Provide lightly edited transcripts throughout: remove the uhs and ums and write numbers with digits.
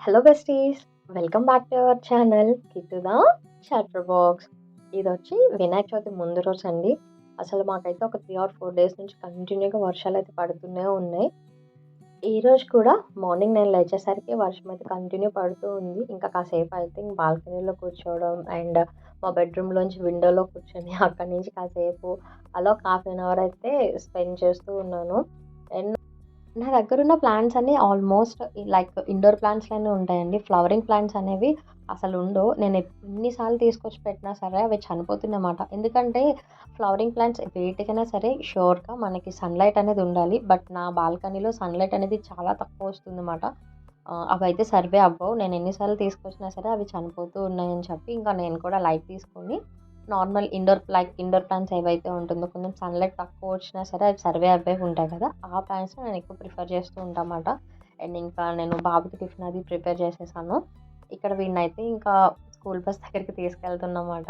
Hello besties, welcome back to our channel Kittu the chatter box. ఇదొచ్చి వినాయక చవితి ముందు రోజు అండి. అసలు మాకైతే ఒక 3 ఆర్ 4 డేస్ నుంచి కంటిన్యూగా వర్షాలైతే పడుతూనే ఉన్నాయి. ఈరోజు కూడా మార్నింగ్ నేను లేచేసరికి వర్షం అయితే కంటిన్యూ పడుతూ ఉంది. ఇంకా కాసేపు అయితే బాల్కనీలో కూర్చోవడం అండ్ మా బెడ్రూమ్‌లోంచి విండోలో కూర్చొని అక్కడి నుంచి కాసేపు అలా ఒక హాఫ్ అన్ అవర్ అయితే స్పెండ్ చేస్తూ ఉన్నాను. అండ్ నా దగ్గరున్న ప్లాంట్స్ అన్నీ ఆల్మోస్ట్ లైక్ ఇండోర్ ప్లాంట్స్ లానే ఉంటాయండి. ఫ్లవరింగ్ ప్లాంట్స్ అనేవి అసలుండవు. నేను ఎన్ని సార్లు తీసుకొచ్చి పెట్టినా సరే అవి చనిపోతున్నాయన్నమాట. ఎందుకంటే ఫ్లవరింగ్ ప్లాంట్స్ వేటికైనా సరే ష్యూర్‌గా మనకి సన్‌లైట్ అనేది ఉండాలి. బట్ నా బాల్కనీలో సన్‌లైట్ అనేది చాలా తక్కువ వస్తుందన్నమాట. అవైతే సర్వే అవ్వవు. నేను ఎన్ని సార్లు తీసుకొచ్చినా సరే అవి చనిపోతూ ఉన్నాయని చెప్పి ఇంకా నేను కూడా లైట్ తీసుకొని నార్మల్ ఇండోర్ ప్లాంట్స్ ఏవైతే ఉంటుందో కొంచెం సన్‌లైట్ తక్కువ వచ్చినా సరే అవి సర్వే అవ్వేవి ఉంటాయి కదా! ఆ ప్లాంట్స్‌ని నేను ఎక్కువ ప్రిఫర్ చేస్తూ ఉంటానమాట. అండ్ ఇంకా నేను బాబుకి టిఫిన్ అది ప్రిపేర్ చేసేసాను. ఇక్కడ వీడినైతే ఇంకా స్కూల్ బస్ దగ్గరికి తీసుకెళ్తున్నమాట.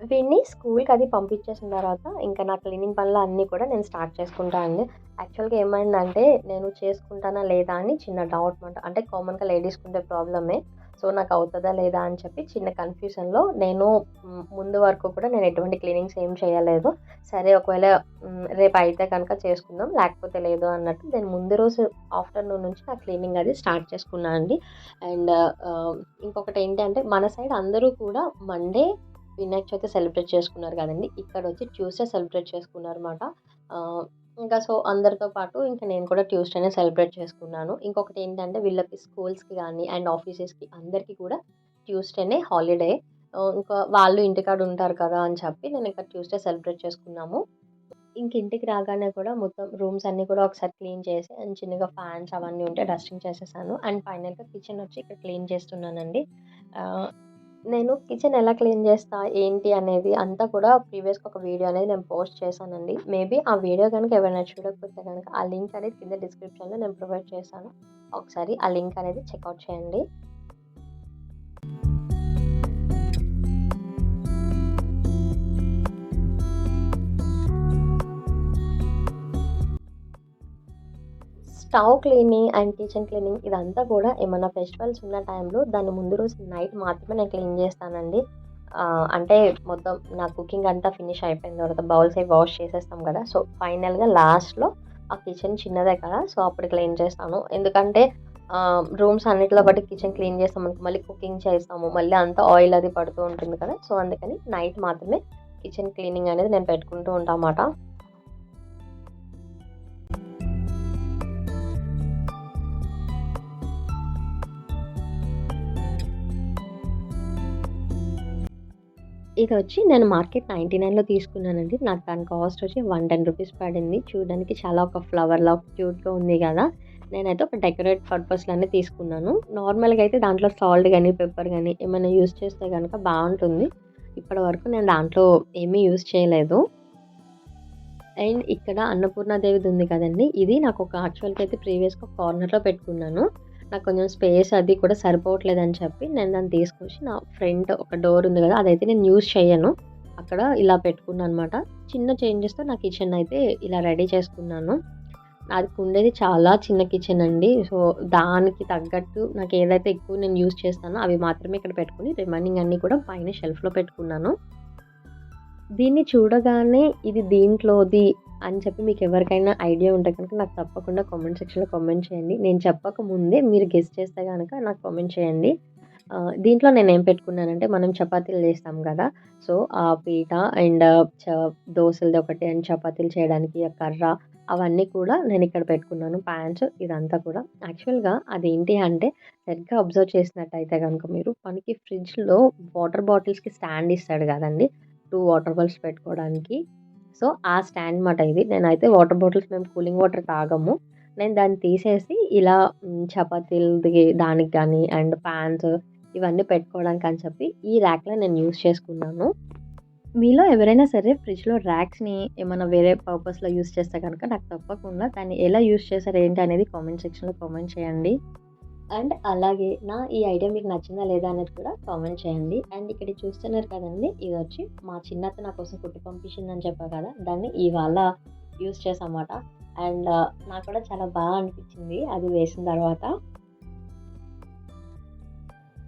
వీడిని స్కూల్‌కి అది పంపించేసిన తర్వాత ఇంకా నా క్లీనింగ్ పనులు అన్నీ కూడా నేను స్టార్ట్ చేసుకుంటా అండి. యాక్చువల్‌గా ఏమైందంటే నేను చేసుకుంటానా లేదా అని చిన్న డౌట్ మాట. అంటే కామన్‌గా లేడీస్‌కి ఉండే ప్రాబ్లమే. సో, నాకు అవుతదా లేదా అని చెప్పి చిన్న కన్‌ఫ్యూజన్‌లో నేను ముందు వరకు కూడా నేను ఎటువంటి క్లీనింగ్స్ ఏం చేయలేదు. సరే ఒకవేళ రేపు అయితే గనుక చేసుకుందాం. లేకపోతే లేదు అన్నట్టు నేను ముందు రోజు ఆఫ్టర్‌నూన్ నుంచి నా క్లీనింగ్ అది స్టార్ట్ చేసుకున్నా అండి. అండ్ ఇంకొకటి ఏంటంటే మన సైడ్ అందరూ కూడా మండే వినాయక చవితి సెలబ్రేట్ చేసుకున్నారు కదండీ! ఇక్కడొచ్చి ట్యూస్‌డే సెలబ్రేట్ చేసుకున్నారన్నమాట. ఆహ్, ఇంకా సో, అందరితో పాటు ఇంక నేను కూడా ట్యూస్‌డేనే సెలబ్రేట్ చేసుకున్నాను. ఇంకొకటేంటంటే వీళ్ళకి స్కూల్స్‌కి గానీ అండ్ ఆఫీసెస్‌కి అందరికీ కూడా ట్యూస్‌డేనే హాలిడే. ఇంకా వాళ్ళు ఇంటికాడ ఉంటారు కదా! అని చెప్పి నేనింక ట్యూస్‌డే సెలబ్రేట్ చేసుకున్నాము. ఇంక ఇంటికి రాగానే కూడా మొత్తం రూమ్స్ అన్నీ కూడా ఒకసారి క్లీన్ చేసి అండ్ చిన్నగా ఫ్యాన్స్ అవన్నీ ఉంటే డస్టింగ్ చేసేసాను. అండ్ ఫైనల్‌గా కిచెనొచ్చి ఇక్కడ క్లీన్ చేస్తున్నానండి. ఆహ్ నేను కిచెన్ ఎలా క్లీన్ చేస్తా, ఏంటి అనేది అంతా కూడా ప్రీవియస్‌గా ఒక వీడియో అనేది నేను పోస్ట్ చేశానండి. మేబీ ఆ వీడియో గనుక ఎవరైనా చూడకపోతే గనక ఆ లింక్ అనేది కింద డిస్క్రిప్షన్‌లో నేను ప్రొవైడ్ చేశాను. ఒకసారి ఆ లింక్ అనేది చెక్‌ఔట్ చేయండి. Stove cleaning and kitchen cleaning ఇదంతా కూడా ఏమన్నా ఫెస్టివల్స్ ఉన్న టైంలో దాని ముందు రోజు నైట్ మాత్రమే నేను క్లీన్ చేస్తానండి. అంటే మొత్తం నా కుకింగ్ అంతా ఫినిష్ అయిపోయిన తర్వాత బౌల్స్ అవి వాష్ చేసేస్తాం కదా! సో, ఫైనల్‌గా లాస్ట్‌లో ఆ కిచెన్ చిన్నదే కదా! సో, అప్పుడు క్లీన్ చేస్తాను. ఎందుకంటే రూమ్స్ అన్నిట్లో బట్టి కిచెన్ క్లీన్ చేస్తామనుకో మళ్ళీ కుకింగ్ చేస్తాము. మళ్ళీ అంతా ఆయిల్ అది పడుతూ ఉంటుంది కదా! సో, అందుకని నైట్ మాత్రమే కిచెన్ క్లీనింగ్ అనేది నేను పెట్టుకుంటూ ఉంటామాట. ఇదొచ్చి నేను మార్కెట్ 99లో తీసుకున్నానండి. నాకు దాని కాస్ట్ వచ్చి 110 రూపీస్ పడింది. చూడడానికి చాలా ఒక ఫ్లవర్‌లా క్యూట్‌గా ఉంది గదా! నేనైతే ఒక డెకరేట్ పర్పస్‌లోనే తీసుకున్నాను. నార్మల్‌గా అయితే దాంట్లో సాల్ట్ గాని, పెప్పర్ గాని ఏమైనా యూజ్ చేస్తే గనక బావుంటుంది. ఇప్పటి వరకు నేను దాంట్లో ఏమీ యూజ్ చేయలేదు. అండ్ ఇక్కడ అన్నపూర్ణాదేవిది ఉంది కదండీ! ఇది నాకొక యాక్చువల్‌గా అయితే ప్రీవియస్‌గా కార్నర్‌లో పెట్టుకున్నాను. నాకు కొంచెం స్పేస్ అది కూడా సరిపోవట్లేదని చెప్పి నేను దాన్ని తీసుకొచ్చి నా ఫ్రంట్ ఒక డోర్ ఉంది కదా! అదైతే నేను యూజ్ చేయను. అక్కడ ఇలా పెట్టుకున్నాననమాట. చిన్న చేంజెస్‌తో నా కిచెన్ అయితే ఇలా రెడీ చేసుకున్నాను. నాకుండేది చాలా చిన్న కిచెన్ అండి. సో, దానికి తగ్గట్టు నాకేదైతే ఎక్కువ నేను యూజ్ చేస్తానో అవి మాత్రమే ఇక్కడ పెట్టుకొని రిమైనింగ్ అన్నీ కూడా పైన షెల్ఫ్‌లో పెట్టుకున్నాను. దీన్ని చూడగానే ఇది దీంట్లోది అని చెప్పి మీకెవరికైనా ఐడియా ఉంటే గనుక నాకు తప్పకుండా కామెంట్ సెక్షన్‌లో కామెంట్ చేయండి. నేను చెప్పక ముందే మీరు గెస్ చేస్తే గనక నాకు కామెంట్ చేయండి. దీంట్లో నేనేం పెట్టుకున్నానంటే మనం చపాతీలు చేస్తాం గదా! సో, ఆ పీట అండ్ దోసలది ఒకటి అండ్ చపాతీలు చేయడానికి ఆ కర్ర అవన్నీ కూడా నేనిక్కడ పెట్టుకున్నాను. పాన్స్ ఇదంతా కూడా. యాక్చువల్‌గా అదేంటి అంటే సరిగ్గా అబ్జర్వ్ చేసినట్టయితే గనుక మీరు మనకి ఫ్రిడ్జ్‌లో వాటర్ బాటిల్స్‌కి స్టాండ్ ఇస్తాడు గదండీ! 2 వాటర్ బాటిల్స్ పెట్టుకోవడానికి. సో, ఆ స్టాండ్ మాట ఇది. నేనైతే వాటర్ బాటిల్స్ మేము కూలింగ్ వాటర్ తాగము. నేను దాన్ని తీసేసి ఇలా చపాతీలది దానికి గానీ అండ్ పాన్స్ ఇవన్నీ పెట్టుకోవడానికని చెప్పి ఈ ర్యాక్‌లో నేను యూజ్ చేసుకున్నాను. మీలో ఎవరైనా సరే ఫ్రిడ్జ్‌లో ర్యాక్స్‌ని ఏమన్నా వేరే పర్పస్‌లో యూజ్ చేస్తే గనక నాకు తప్పకుండా దాన్ని ఎలా యూజ్ చేశారు ఏంటి అనేది కామెంట్ సెక్షన్‌లో కామెంట్ చేయండి. అండ్ అలాగే ఈ ఐడియా మీకు నచ్చిందా లేదా అనేది కూడా కామెంట్ చేయండి. అండ్ ఇక్కడ చూస్తున్నారు కదండీ! ఇదొచ్చి మా చిన్నత్త నా కోసం కుట్టి పంపించిందని చెప్పా కదా! దాన్ని ఇవాళ యూజ్ చేశామాట. అండ్ నాకు కూడా చాలా అనిపించింది అది వేసిన తర్వాత.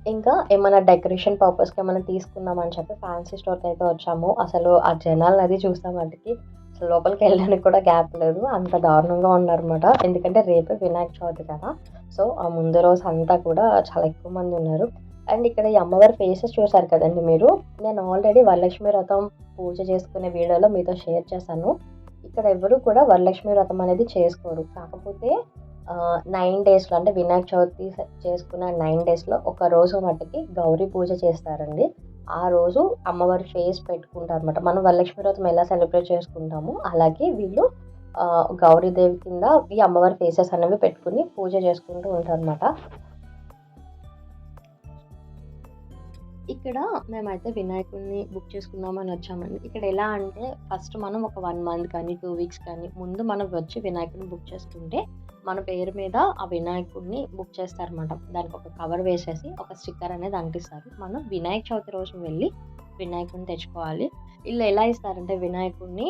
ఇంకా ఏమన్నా డెకరేషన్ పర్పస్‌కి ఏమన్నా తీసుకుందామని చెప్పి ఫ్యాన్సీ స్టోర్‌కైతే వచ్చాము. అసలు ఆ జనాలది చూస్తే మటికి అసలు లోపలికెళ్ళడానికి కూడా గ్యాప్ లేదు. అంత దారుణంగా ఉన్నారనమాట. ఎందుకంటే రేపే వినాయక చవితి కదా! సో, ఆ ముందు రోజు అంతా కూడా చాలా ఎక్కువ మంది ఉన్నారు. అండ్ ఇక్కడ ఈ అమ్మవారి ఫేసెస్ చూసారు కదండీ మీరు. నేను ఆల్రెడీ వరలక్ష్మి వ్రతం పూజ చేసుకునే వీడియోలో మీతో షేర్ చేశాను. ఇక్కడ ఎవరు కూడా వరలక్ష్మి వ్రతం అనేది చేసుకోరు. కాకపోతే 9 డేస్‌లో అంటే వినాయక చవితి చేసుకున్న 9 డేస్‌లో ఒక రోజు మట్టుకి గౌరీ పూజ చేస్తారండి. ఆ రోజు అమ్మవారి ఫేస్ పెట్టుకుంటారనమాట. మనం వరలక్ష్మి వ్రతం ఎలా సెలబ్రేట్ చేసుకుంటామో అలాగే వీళ్ళు గౌరీదేవి కింద ఈ అమ్మవారి ఫేసెస్ అనేవి పెట్టుకొని పూజ చేసుకుంటూ ఉంటారనమాట. ఇక్కడ మేమైతే వినాయకుడిని బుక్ చేసుకుందామని వచ్చామండి. ఇక్కడ ఎలా అంటే ఫస్ట్ మనం ఒక 1 మంత్ కానీ, 2 వీక్స్ కానీ ముందు మనం వచ్చి వినాయకుడిని బుక్ చేసుకుంటే మన పేరు మీద ఆ వినాయకుడిని బుక్ చేస్తారనమాట. దానికి ఒక కవర్ వేసేసి ఒక స్టిక్కర్ అనేది అంటిస్తారు. మనం వినాయక చవితి రోజు వెళ్ళి వినాయకుడిని తెచ్చుకోవాలి. ఈళ్ళు ఎలా ఇస్తారంటే వినాయకుడిని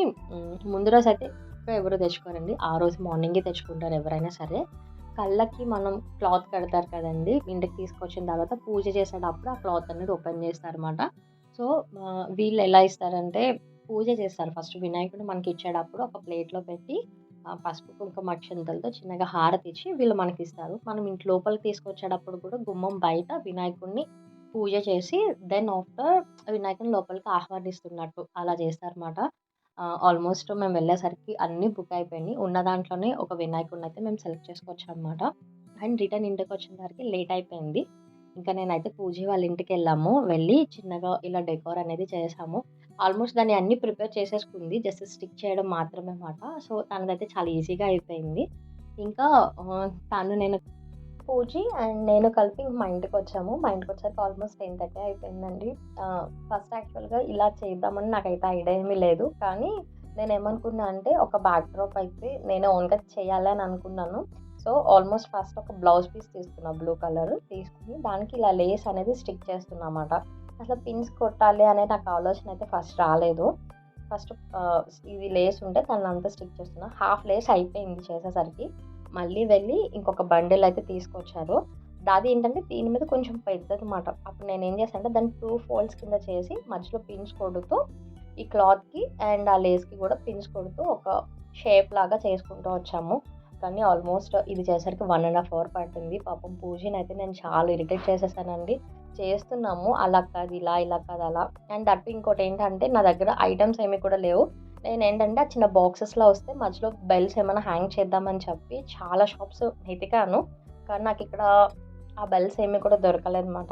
ముందు రోజైతే ఎవరు తెచ్చుకోరండి. ఆ రోజు మార్నింగే తెచ్చుకుంటారు ఎవరైనా సరే. కళ్ళకి మనం క్లాత్ కడతారు కదండీ! ఇంటికి తీసుకొచ్చిన తర్వాత పూజ చేసేటప్పుడు ఆ క్లాత్ అనేది ఓపెన్ చేస్తారనమాట. సో, వీళ్ళు ఎలా ఇస్తారంటే పూజ చేస్తారు. ఫస్ట్ వినాయకుడిని మనకిచ్చేటప్పుడు ఒక ప్లేట్‌లో పెట్టి పసుపు, కుంకుమ అక్షింతలతో చిన్నగా హారతిచ్చి వీళ్ళు మనకిస్తారు. మనం ఇంటి లోపలికి తీసుకొచ్చేటప్పుడు కూడా గుమ్మం బయట వినాయకుడిని పూజ చేసి దెన్ ఆఫ్టర్ వినాయకుడిని లోపలికి ఆహ్వానిస్తున్నట్టు అలా చేస్తారన్నమాట. ఆల్మోస్ట్ మేము వెళ్ళేసరికి అన్నీ బుక్ అయిపోయినాయి. ఉన్న దాంట్లోనే ఒక వినాయకుడినైతే మేము సెలెక్ట్ చేసుకొచ్చామన్నమాట. అండ్ రిటర్న్ ఇంటికొచ్చేసరికి లేట్ అయిపోయింది. ఇంకా నేనైతే పూజీ వాళ్ళ ఇంటికెళ్ళాము. వెళ్ళి చిన్నగా ఇలా డెకోర్ అనేది చేసాము. ఆల్మోస్ట్ దాన్ని అన్నీ ప్రిపేర్ చేసేసుకుంది. జస్ట్ స్టిక్ చేయడం మాత్రమే మాట. సో, తనదైతే చాలా ఈజీగా అయిపోయింది. ఇంకా నేను పూజీ అండ్ నేను కలిపి మా ఇంటికొచ్చాము. మా ఇంటికొచ్చాక ఆల్మోస్ట్ 10:30 అయిపోయిందండి. ఫస్ట్ యాక్చువల్‌గా ఇలా చేద్దామని నాకైతే ఐడియా ఏమీ లేదు. కానీ నేనేమనుకున్నా అంటే ఒక బ్యాక్ డ్రాప్ అయితే నేనే ఓన్‌గా చేయాలి అని అనుకున్నాను. సో, ఆల్మోస్ట్ ఫస్ట్ ఒక బ్లౌజ్ పీస్ తీసుకున్నా బ్లూ కలర్. తీసుకొని దానికి ఇలా లేస్ అనేది స్టిక్ చేస్తున్నా మాట. అసలు పిన్స్ కొట్టాలి అనే నాకు ఆలోచన అయితే ఫస్ట్ రాలేదు. ఫస్ట్ ఇది లేస్ ఉంటే దాన్నంతా స్టిక్ చేస్తున్నా. హాఫ్ లేస్ అయిపోయింది చేసేసరికి. మళ్ళీ వెళ్ళి ఇంకొక బండిల్ అయితే తీసుకొచ్చారు. అది ఏంటంటే దీని మీద కొంచెం పెద్దదన్నమాట. అప్పుడు నేనేం చేశానంటే దాన్ని 2 ఫోల్డ్స్ కింద చేసి మధ్యలో పిన్స్ కొడుతూ ఈ క్లాత్‌కి అండ్ ఆ లేస్‌కి కూడా పిన్స్ కొడుతూ ఒక షేప్ లాగా చేసుకుంటూ వచ్చాము. కానీ ఆల్మోస్ట్ ఇది చేసేసరికి 1 ½ అవర్ పట్టింది. పాపం పూజనైతే నేను చాలా ఇరిటేట్ చేసేసానండి. చేస్తున్నాము అలా కాదు ఇలా, ఇలా కాదు అలా. అండ్ దట్ ఇంకోటేంటంటే నా దగ్గర ఐటెమ్స్ ఏమి కూడా లేవు. నేనేంటంటే ఆ చిన్న బాక్సెస్‌లో వస్తే మధ్యలో బెల్స్ ఏమైనా హ్యాంగ్ చేద్దామని చెప్పి చాలా షాప్స్ వెతికాను. కానీ నాకిక్కడ ఆ బెల్స్ ఏమి కూడా దొరకలేదనమాట.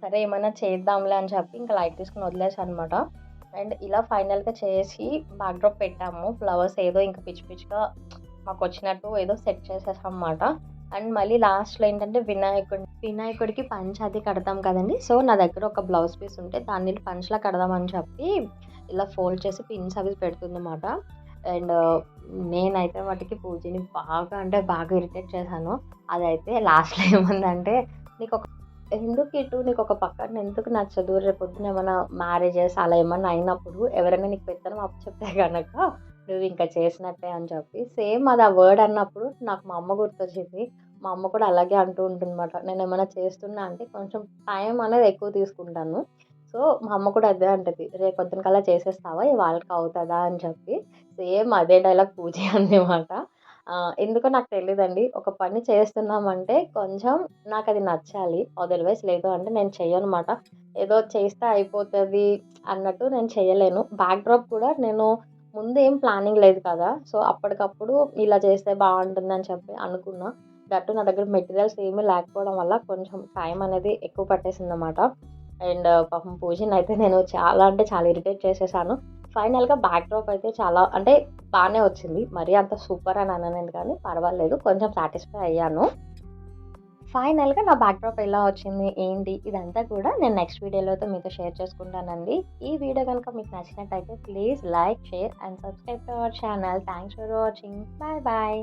సరే ఏమైనా చేద్దాంలే అని చెప్పి ఇంకా లైట్ తీసుకొని వదిలేసాననమాట. అండ్ ఇలా ఫైనల్‌గా చేసి బ్యాక్ డ్రాప్ పెట్టాము. ఫ్లవర్స్ ఏదో ఇంకా పిచ్చి పిచ్చిగా మాకొచ్చినట్టు ఏదో సెట్ చేసేసామన్నమాట. అండ్ మళ్ళీ లాస్ట్‌లో ఏంటంటే వినాయకుడికి పంచ అది కడతాం కదండీ! సో, నా దగ్గర ఒక బ్లౌజ్ పీస్ ఉంటే దాన్ని పంచలా కడదామని చెప్పి ఇలా ఫోల్డ్ చేసి పిన్స్ అవి పెడుతుందన్నమాట. అండ్ నేనైతే వాటికి పూజని బాగా అంటే బాగా ఇరిటేట్ చేశాను. అదైతే లాస్ట్‌లో ఏమందంటే నీకొక నీకొక పక్కన ఎందుకు నచ్చదు? రేపొద్దున ఏమన్నా మ్యారేజెస్ అలా ఏమన్నా అయినప్పుడు ఎవరైనా నీకు పెత్తనం అప్పచెప్తే గనక నువ్వింక చేసినట్టే అని చెప్పి సేమ్ అది ఆ వర్డ్ అన్నప్పుడు నాకు మా అమ్మ గుర్తొచ్చింది. మా అమ్మ కూడా అలాగే అంటూ ఉంటుందన్నమాట. నేనేమన్నా చేస్తున్నా అంటే కొంచెం టైం అనేది ఎక్కువ తీసుకుంటాను. సో, మా అమ్మ కూడా అదే అంటది. "రేపొద్దున కల్లా చేసేస్తావా? ఇవాళకి అవుతదా?" అని చెప్పి సేమ్ అదే డైలాగ్ పూజ అందిమాట. ఎందుకో నాకు తెలీదండి. ఒక పని చేస్తున్నామంటే కొంచెం నాకది నచ్చాలి. అదర్‌వైస్ లేదు అంటే నేను చెయ్యనమాట. ఏదో చేస్తే అయిపోతది అన్నట్టు నేను చేయలేను. బ్యాక్ డ్రాప్ కూడా నేను ముందేం ప్లానింగ్ లేదు కదా! సో, అప్పటికప్పుడు ఇలా చేస్తే బావుంటుందని చెప్పి అనుకున్నా. దట్ నా దగ్గర మెటీరియల్స్ ఏమీ లేకపోవడం వల్ల కొంచెం టైం అనేది ఎక్కువ పట్టేసిందన్నమాట. అండ్ పాపం పూజనైతే నేను చాలా అంటే చాలా ఇరిటేట్ చేసేసాను. ఫైనల్‌గా బ్యాక్ డ్రాప్ అయితే చాలా అంటే బానే వచ్చింది. మరీ అంత సూపర్ అని అనలేను కానీ పర్వాలేదు. కొంచెం సాటిస్ఫై అయ్యాను. ఫైనల్‌గా నా బ్యాక్‌డ్రాప్ ఎలా వచ్చింది, ఏంటి ఇదంతా కూడా నేను నెక్స్ట్ వీడియోలో అయితే మీతో షేర్ చేసుకుంటానండి. ఈ వీడియో గనుక మీకు నచ్చినట్టయితే please like, share and subscribe to our channel. Thanks for watching. Bye bye.